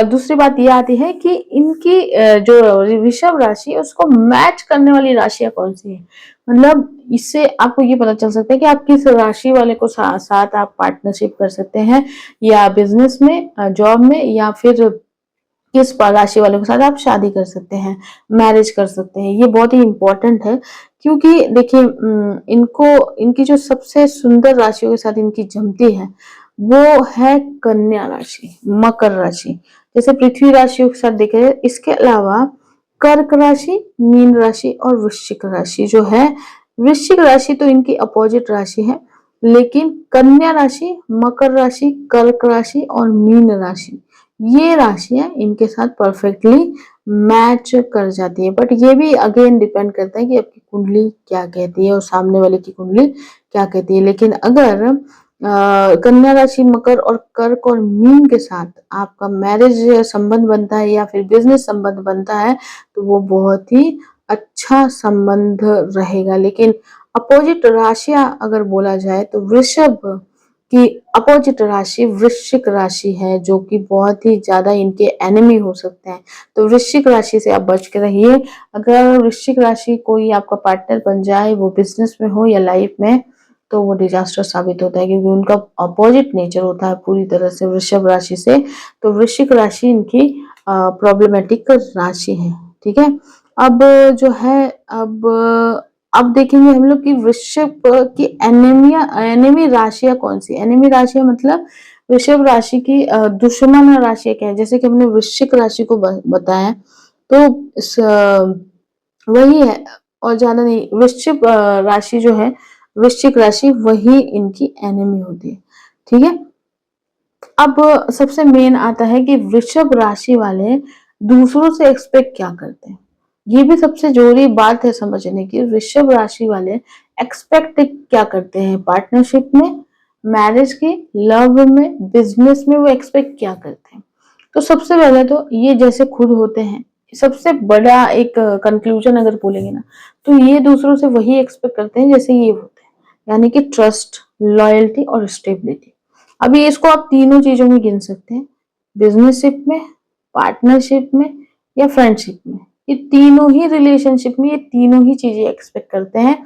दूसरी बात ये आती है कि इनकी जो वृषभ राशि है उसको मैच करने वाली राशियां कौन सी है। मतलब इससे आपको ये पता चल सकता है कि आप किस राशि वाले को साथ आप पार्टनरशिप कर सकते हैं, या बिजनेस में, जॉब में, या फिर किस राशि वाले के साथ आप शादी कर सकते हैं, मैरिज कर सकते हैं। ये बहुत ही इंपॉर्टेंट है, क्योंकि देखिए इनको, इनकी जो सबसे सुंदर राशियों के साथ इनकी जमती है वो है कन्या राशि, मकर राशि। जैसे पृथ्वी राशियों के साथ देखे, इसके अलावा कर्क राशि, मीन राशि और वृश्चिक राशि जो है, वृश्चिक राशि तो इनकी अपोजिट राशि है, लेकिन कन्या राशि, मकर राशि, कर्क राशि और मीन राशि, ये राशियां इनके साथ परफेक्टली मैच कर जाती है। बट ये भी अगेन डिपेंड करता है कि आपकी कुंडली क्या कहती है और सामने वाले की कुंडली क्या कहती है। लेकिन अगर कन्या राशि, मकर और कर्क और मीन के साथ आपका मैरिज संबंध बनता है या फिर बिजनेस संबंध बनता है तो वो बहुत ही अच्छा संबंध रहेगा। लेकिन अपोजिट राशियां अगर बोला जाए तो वृषभ की अपोजिट राशि वृश्चिक राशि है, जो कि बहुत ही ज्यादा इनके एनिमी हो सकते हैं। तो वृश्चिक राशि से आप बच के रहिए। अगर वृश्चिक राशि कोई आपका पार्टनर बन जाए, वो बिजनेस में हो या लाइफ में, तो वो डिजास्टर साबित होता है, क्योंकि उनका अपोजिट नेचर होता है पूरी तरह से वृषभ राशि से। तो वृश्चिक राशि इनकी प्रॉब्लमेटिक राशि है, ठीक है। अब जो है, अब देखेंगे हम लोग कि वृषभ की एनिमी राशियां कौन सी। एनिमी राशियां मतलब वृषभ राशि की दुश्मन राशियां क्या है। जैसे कि हमने वृश्चिक राशि को बताया, तो वही है और ज्यादा नहीं। वृश्चिक राशि जो है, वृश्चिक राशि वही इनकी एनिमी होती है, ठीक है। अब सबसे मेन आता है कि वृषभ राशि वाले दूसरों से एक्सपेक्ट क्या करते हैं। ये भी सबसे जरूरी बात है समझने की। वृषभ राशि वाले एक्सपेक्ट क्या करते हैं पार्टनरशिप में, मैरिज के, लव में, बिजनेस में, वो एक्सपेक्ट क्या करते हैं। तो सबसे पहले तो ये जैसे खुद होते हैं, सबसे बड़ा एक कंक्लूजन अगर बोलेंगे ना, तो ये दूसरों से वही एक्सपेक्ट करते हैं जैसे ये होते हैं, यानी कि ट्रस्ट, लॉयल्टी और स्टेबिलिटी। अभी इसको आप तीनों चीजों में गिन सकते हैं, बिजनेसशिप में, पार्टनरशिप में या फ्रेंडशिप में। ये तीनों ही रिलेशनशिप में ये तीनों ही चीजें एक्सपेक्ट करते हैं,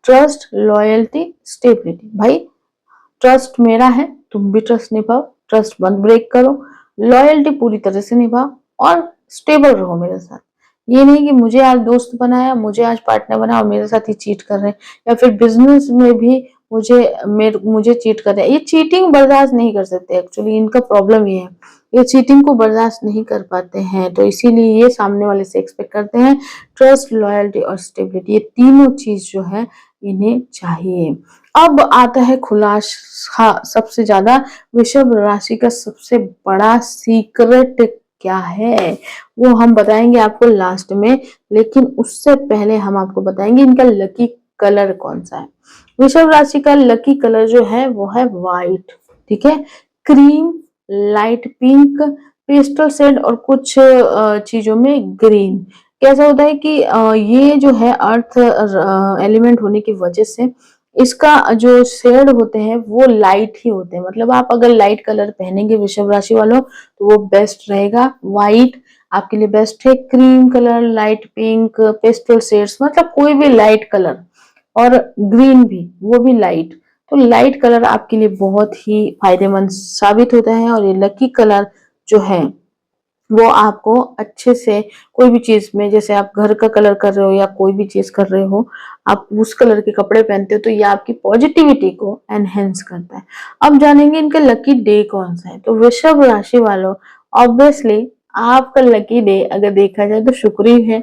ट्रस्ट, लॉयल्टी, स्टेबिलिटी। भाई ट्रस्ट मेरा है, तुम भी ट्रस्ट निभाओ, ट्रस्ट मत ब्रेक करो, लॉयल्टी पूरी तरह से निभाओ और स्टेबल रहो मेरे साथ। ये नहीं कि मुझे आज दोस्त बनाया, मुझे आज पार्टनर बना और मेरे साथ ही चीट कर रहे हैं, या फिर बिजनेस में भी मुझे चीट कर रहे हैं। ये चीटिंग बर्दाश्त नहीं कर सकते, एक्चुअली इनका प्रॉब्लम ये है, ये चीटिंग को बर्दाश्त नहीं कर पाते हैं। तो इसीलिए ये सामने वाले से एक्सपेक्ट करते हैं ट्रस्ट, लॉयल्टी और स्टेबिलिटी। ये तीनों चीज जो है इन्हें चाहिए। अब आता है खुलासा सबसे ज्यादा, वृषभ राशि का सबसे बड़ा सीक्रेट क्या है वो हम बताएंगे आपको लास्ट में। लेकिन उससे पहले हम आपको बताएंगे इनका लकी कलर कौन सा है? वृषभ राशि का लकी कलर जो है वो है व्हाइट, ठीक है, cream, light pink, pastel shade और कुछ चीजों में ग्रीन। कैसा होता है कि ये जो है अर्थ एलिमेंट होने की वजह से इसका जो शेड होते हैं वो लाइट ही होते हैं। मतलब आप अगर लाइट कलर पहनेंगे वृषभ राशि वालों तो वो बेस्ट रहेगा। व्हाइट आपके लिए बेस्ट है, cream colour, light pink, pastel shades मतलब कोई भी लाइट कलर, और ग्रीन भी, वो भी लाइट। तो लाइट कलर आपके लिए बहुत ही फायदेमंद साबित होता है और ये लकी कलर जो है वो आपको अच्छे से कोई भी चीज में, जैसे आप घर का कलर कर रहे हो या कोई भी चीज कर रहे हो, आप उस कलर के कपड़े पहनते हो तो ये आपकी पॉजिटिविटी को एनहेंस करता है। अब जानेंगे इनका लकी डे कौन सा है। तो वृषभ राशि वालों, ऑब्वियसली आपका लकी डे अगर देखा जाए तो शुक्र ही है,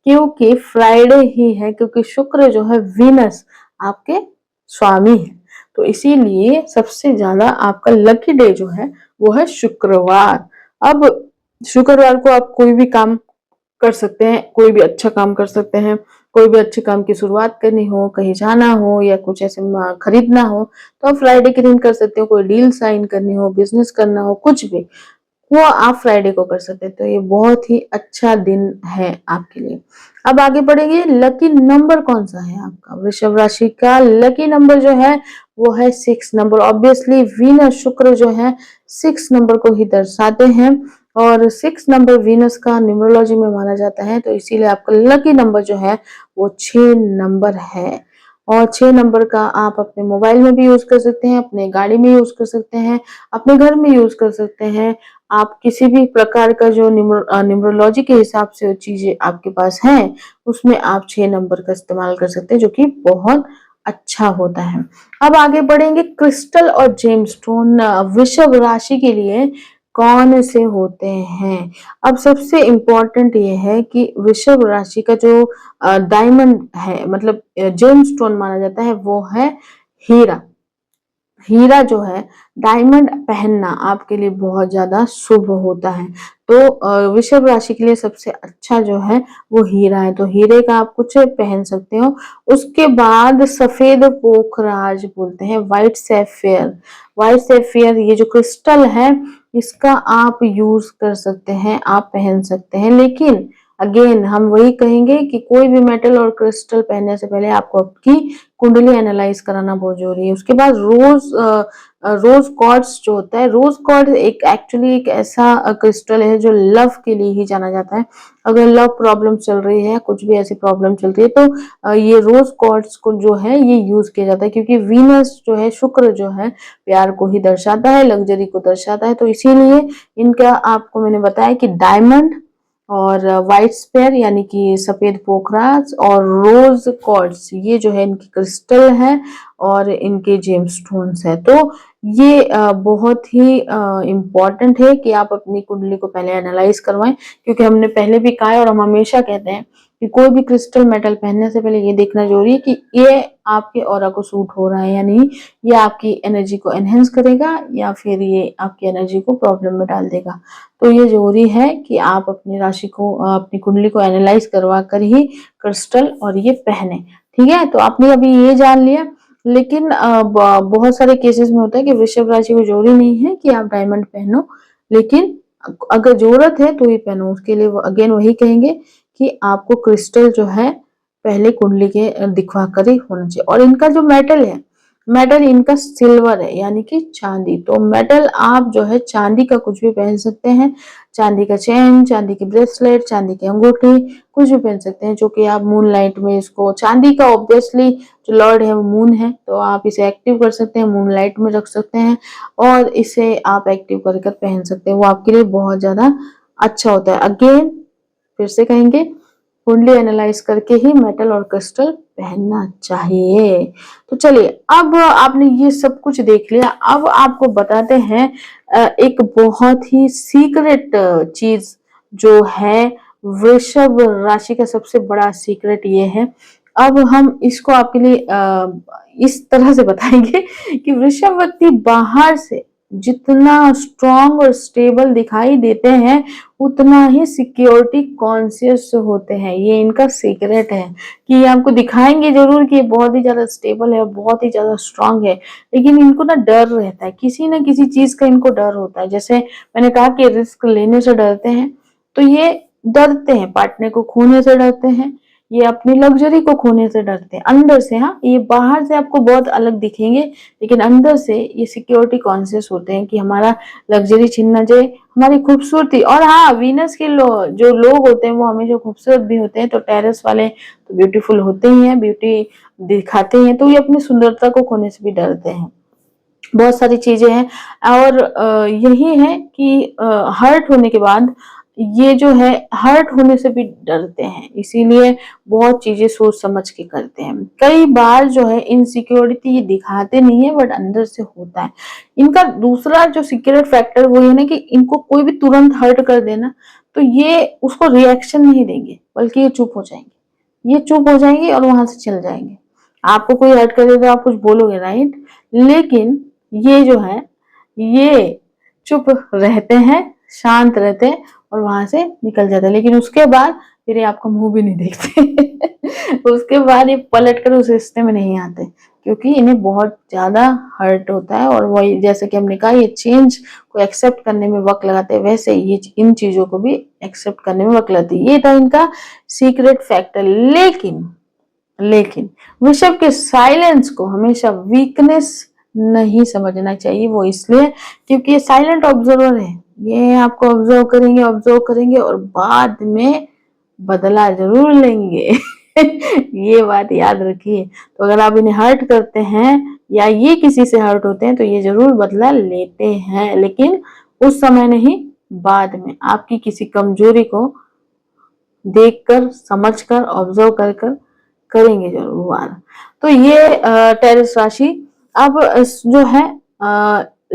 क्योंकि फ्राइडे ही है, क्योंकि शुक्र जो है वीनस आपके स्वामी है। तो इसीलिए सबसे ज्यादा आपका लकी डे जो है वो है शुक्रवार। अब शुक्रवार को आप कोई भी काम कर सकते हैं, कोई भी अच्छा काम कर सकते हैं, कोई भी अच्छे काम की शुरुआत करनी हो, कहीं जाना हो या कुछ ऐसे खरीदना हो तो आप फ्राइडे के दिन कर सकते हो। कोई डील साइन करनी हो, बिजनेस करना हो, कुछ भी, वो आप फ्राइडे को कर सकते हैं। तो ये बहुत ही अच्छा दिन है आपके लिए। अब आगे बढ़ेंगे, लकी नंबर कौन सा है आपका? वृषभ राशि का लकी नंबर जो है वो है 6 नंबर। ऑब्वियसली वीनस शुक्र जो है 6 नंबर को ही दर्शाते हैं और 6 नंबर वीनस का न्यूमरोलॉजी में माना जाता है। तो इसीलिए आपका लकी नंबर जो है वो 6 नंबर है। और 6 नंबर का आप अपने मोबाइल में भी यूज कर सकते हैं, अपने गाड़ी में यूज कर सकते हैं, अपने घर में यूज कर सकते हैं। आप किसी भी प्रकार का जो न्यूमरोलॉजी के हिसाब से चीजें आपके पास हैं उसमें आप 6 नंबर का इस्तेमाल कर सकते हैं, जो कि बहुत अच्छा होता है। अब आगे बढ़ेंगे, क्रिस्टल और जेमस्टोन वृषभ राशि के लिए कौन से होते हैं? अब सबसे इम्पोर्टेंट ये है कि वृषभ राशि का जो डायमंड है, मतलब जेमस्टोन माना जाता है, वो है हीरा। हीरा जो है, डायमंड पहनना आपके लिए बहुत ज्यादा शुभ होता है। तो वृषभ राशि के लिए सबसे अच्छा जो है वो हीरा है। तो हीरे का आप कुछ पहन सकते हो। उसके बाद सफेद पोखराज बोलते हैं, व्हाइट सैफियर। व्हाइट सैफियर ये जो क्रिस्टल है इसका आप यूज कर सकते हैं, आप पहन सकते हैं। लेकिन अगेन हम वही कहेंगे कि कोई भी मेटल और क्रिस्टल पहनने से पहले आपको आपकी कुंडली एनालाइज कराना बहुत जरूरी है। उसके बाद रोज क्वार्ट्ज जो होता है, रोज क्वार्ट्ज एक एक्चुअली एक ऐसा क्रिस्टल है जो लव के लिए ही जाना जाता है। अगर लव प्रॉब्लम चल रही है, कुछ भी ऐसी प्रॉब्लम चल रही है, तो ये रोज क्वार्ट्ज को जो है ये यूज किया जाता है, क्योंकि वीनस जो है, शुक्र जो है, प्यार को ही दर्शाता है, लग्जरी को दर्शाता है। तो इसीलिए इनका आपको मैंने बताया कि डायमंड और व्हाइट स्पेयर यानी कि सफेद पोखराज और रोज क्वार्ट्ज ये जो है इनकी क्रिस्टल है और इनके जेमस्टोन्स है। तो ये बहुत ही इम्पोर्टेंट है कि आप अपनी कुंडली को पहले एनालाइज करवाएं, क्योंकि हमने पहले भी कहा है और हम हमेशा कहते हैं कि कोई भी क्रिस्टल मेटल पहनने से पहले ये देखना जरूरी है कि ये आपके ऑरा को सूट हो रहा है या नहीं, ये आपकी एनर्जी को एनहेंस करेगा या फिर ये आपकी एनर्जी को प्रॉब्लम में डाल देगा। तो ये जरूरी है कि आप अपनी राशि को, अपनी कुंडली को एनालाइज करवा कर ही क्रिस्टल और ये पहने। ठीक है, तो आपने अभी ये जान लिया। लेकिन बहुत सारे केसेस में होता है कि वृषभ राशि को जरूरी नहीं है कि आप डायमंड पहनो, लेकिन अगर जरूरत है तो ही पहनो। उसके लिए अगेन वही कहेंगे कि आपको क्रिस्टल जो है पहले कुंडली के दिखवा कर ही होना चाहिए। और इनका जो मेटल है, मेटल इनका सिल्वर है यानी कि चांदी। तो मेटल आप जो है चांदी का कुछ भी पहन सकते हैं, चांदी का चेन, चांदी की ब्रेसलेट, चांदी की अंगूठी, कुछ भी पहन सकते हैं, जो कि आप मून लाइट में इसको, चांदी का ऑब्वियसली जो लॉर्ड है वो मून है, तो आप इसे एक्टिव कर सकते हैं, मून लाइट में रख सकते हैं और इसे आप एक्टिव कर कर पहन सकते हैं। वो आपके लिए बहुत ज्यादा अच्छा होता है। अगेन फिर से कहेंगे, कुंडली एनालाइज करके ही मेटल और क्रिस्टल पहनना चाहिए। तो चलिए, अब आपने ये सब कुछ देख लिया, अब आपको बताते हैं एक बहुत ही सीक्रेट चीज जो है वृषभ राशि का सबसे बड़ा सीक्रेट ये है। अब हम इसको आपके लिए इस तरह से बताएंगे कि वृषभ व्यक्ति बाहर से जितना स्ट्रांग और स्टेबल दिखाई देते हैं उतना ही सिक्योरिटी कॉन्शियस होते हैं। ये इनका सीक्रेट है कि ये आपको दिखाएंगे जरूर कि ये बहुत ही ज्यादा स्टेबल है, बहुत ही ज्यादा स्ट्रांग है, लेकिन इनको ना डर रहता है, किसी ना किसी चीज का इनको डर होता है। जैसे मैंने कहा कि रिस्क लेने से डरते हैं, तो ये डरते हैं, पार्टनर को खोने से डरते हैं, ये अपनी लग्जरी को खोने से डरते हैं अंदर से। हाँ, ये बाहर से आपको बहुत अलग दिखेंगे, लेकिन अंदर से ये सिक्योरिटी कॉन्शियस होते हैं कि हमारा लग्जरी छीन ना जाए, हमारी खूबसूरती। और हाँ, वीनस के जो लोग होते हैं वो हमेशा खूबसूरत भी होते हैं, तो टेरेस वाले तो ब्यूटीफुल होते ही हैं, ब्यूटी दिखाते हैं, तो ये अपनी सुंदरता को खोने से भी डरते हैं। बहुत सारी चीजें हैं, और यही है कि हर्ट होने के बाद ये जो है हर्ट होने से भी डरते हैं, इसीलिए बहुत चीजें सोच समझ के करते हैं। कई बार जो है इनसिक्योरिटी ये दिखाते नहीं है, बट अंदर से होता है। इनका दूसरा जो सीक्रेट फैक्टर वो ये ना कि इनको कोई भी तुरंत हर्ट कर देना तो ये उसको रिएक्शन नहीं देंगे, बल्कि ये चुप हो जाएंगे, ये चुप हो जाएंगे और वहां से चल जाएंगे। आपको कोई हर्ट कर दे तो आप कुछ बोलोगे, राइट, लेकिन ये जो है ये चुप रहते हैं, शांत रहते हैं और वहां से निकल जाते हैं, लेकिन उसके बाद फिर ये आपका मुंह भी नहीं देखते उसके बाद ये पलट कर उस रिश्ते में नहीं आते, क्योंकि इन्हें बहुत ज्यादा हर्ट होता है। और वही जैसे कि हमने कहा, ये चेंज को एक्सेप्ट करने में वक्त लगाते हैं, वैसे ये इन चीजों को भी एक्सेप्ट करने में वक्त लगती है। ये था इनका सीक्रेट फैक्टर। लेकिन वृषभ के साइलेंस को हमेशा वीकनेस नहीं समझना चाहिए। वो इसलिए क्योंकि ये साइलेंट ऑब्जर्वर है, ये आपको ऑब्जर्व करेंगे और बाद में बदला जरूर लेंगे ये बात याद रखिए। तो अगर आप इन्हें हर्ट करते हैं या ये किसी से हर्ट होते हैं तो ये जरूर बदला लेते हैं, लेकिन उस समय नहीं, बाद में आपकी किसी कमजोरी को देखकर, समझकर, ऑब्जर्व कर कर करेंगे जरूर वार। तो ये टेरेस राशि। अब जो है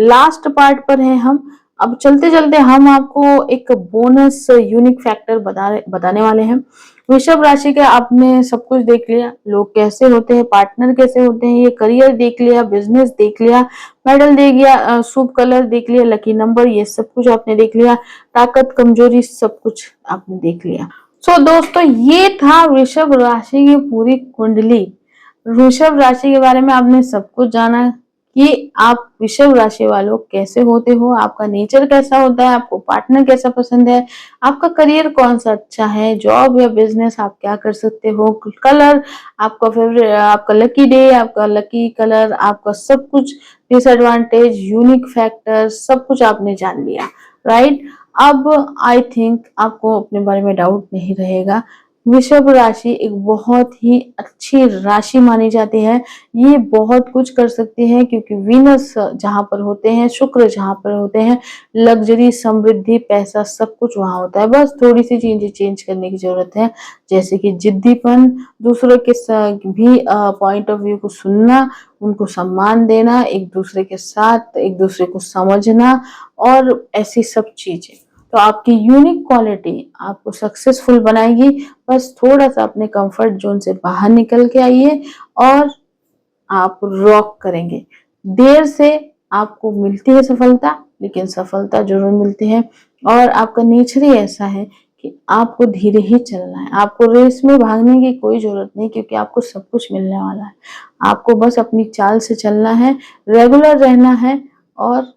लास्ट पार्ट पर है हम। अब चलते चलते हम आपको एक बोनस यूनिक फैक्टर बताने वाले हैं। वृषभ राशि का आपने सब कुछ देख लिया, लोग कैसे होते हैं, पार्टनर कैसे होते हैं, ये करियर देख लिया, बिजनेस देख लिया, मेडल देख लिया, शुभ कलर देख लिया, लकी नंबर, ये सब कुछ आपने देख लिया, ताकत कमजोरी सब कुछ आपने देख लिया। दोस्तों, ये था वृषभ राशि की पूरी कुंडली। वृषभ राशि के बारे में आपने सब कुछ जाना कि आप वृषभ राशि वालों कैसे होते हो, आपका नेचर कैसा होता है, आपको पार्टनर कैसा पसंद है, आपका करियर कौन सा अच्छा है, जॉब या बिजनेस आप क्या कर सकते हो, कलर आपका फेवरेट, आपका लकी डे, आपका लकी कलर, आपका सब कुछ, डिसएडवांटेज, यूनिक फैक्टर, सब कुछ आपने जान लिया, राइट। अब आई थिंक आपको अपने बारे में डाउट नहीं रहेगा। वृषभ राशि एक बहुत ही अच्छी राशि मानी जाती है, ये बहुत कुछ कर सकती है, क्योंकि वीनस जहां पर होते हैं, शुक्र जहां पर होते हैं, लग्जरी, समृद्धि, पैसा सब कुछ वहां होता है। बस थोड़ी सी चीजें चेंज करने की जरूरत है, जैसे कि जिद्दीपन, दूसरों के भी पॉइंट ऑफ व्यू को सुनना, उनको सम्मान देना, एक दूसरे के साथ एक दूसरे को समझना, और ऐसी सब चीजें तो आपकी यूनिक क्वालिटी आपको सक्सेसफुल बनाएगी। बस थोड़ा सा अपने कंफर्ट जोन से बाहर निकल के आइए और आप रॉक करेंगे। देर से आपको मिलती है सफलता, लेकिन सफलता जरूर मिलती है। और आपका नेचर ही ऐसा है कि आपको धीरे ही चलना है, आपको रेस में भागने की कोई जरूरत नहीं, क्योंकि आपको सब कुछ मिलने वाला है। आपको बस अपनी चाल से चलना है, रेगुलर रहना है, और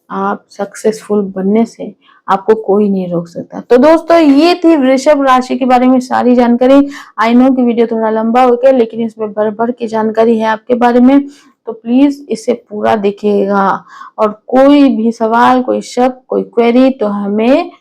आप सक्सेसफुल बनने से आपको कोई नहीं रोक सकता। तो दोस्तों, ये थी वृषभ राशि के बारे में सारी जानकारी। आई नो कि वीडियो थोड़ा लंबा हो गया, लेकिन इसमें भर भर की जानकारी है आपके बारे में, तो प्लीज इसे पूरा देखिएगा। और कोई भी सवाल, कोई शक, कोई क्वेरी तो हमें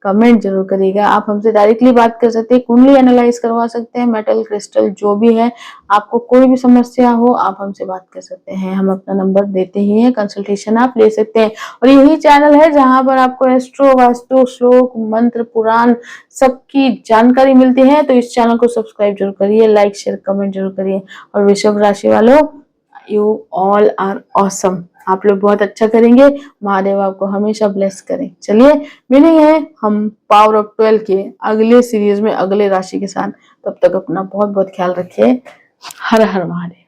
कमेंट जरूर करिएगा। आप हमसे डायरेक्टली बात कर सकते हैं, कुंडली एनालाइज करवा सकते हैं, मेटल, क्रिस्टल, जो भी है, आपको कोई भी समस्या हो आप हमसे बात कर सकते हैं। हम अपना नंबर देते ही हैं, कंसल्टेशन आप ले सकते हैं। और यही चैनल है जहां पर आपको एस्ट्रो, वास्तु, श्लोक, मंत्र, पुराण सबकी जानकारी मिलती है। तो इस चैनल को सब्सक्राइब जरूर करिए, लाइक, शेयर, कमेंट जरूर करिए। और वृषभ राशि वालों, यू ऑल आर ऑसम, आप लोग बहुत अच्छा करेंगे। महादेव आपको हमेशा ब्लेस करें। चलिए मिलेंगे हम पावर ऑफ 12 के अगले सीरीज में अगले राशि के साथ। तब तक अपना बहुत बहुत ख्याल रखिए। हर हर महादेव।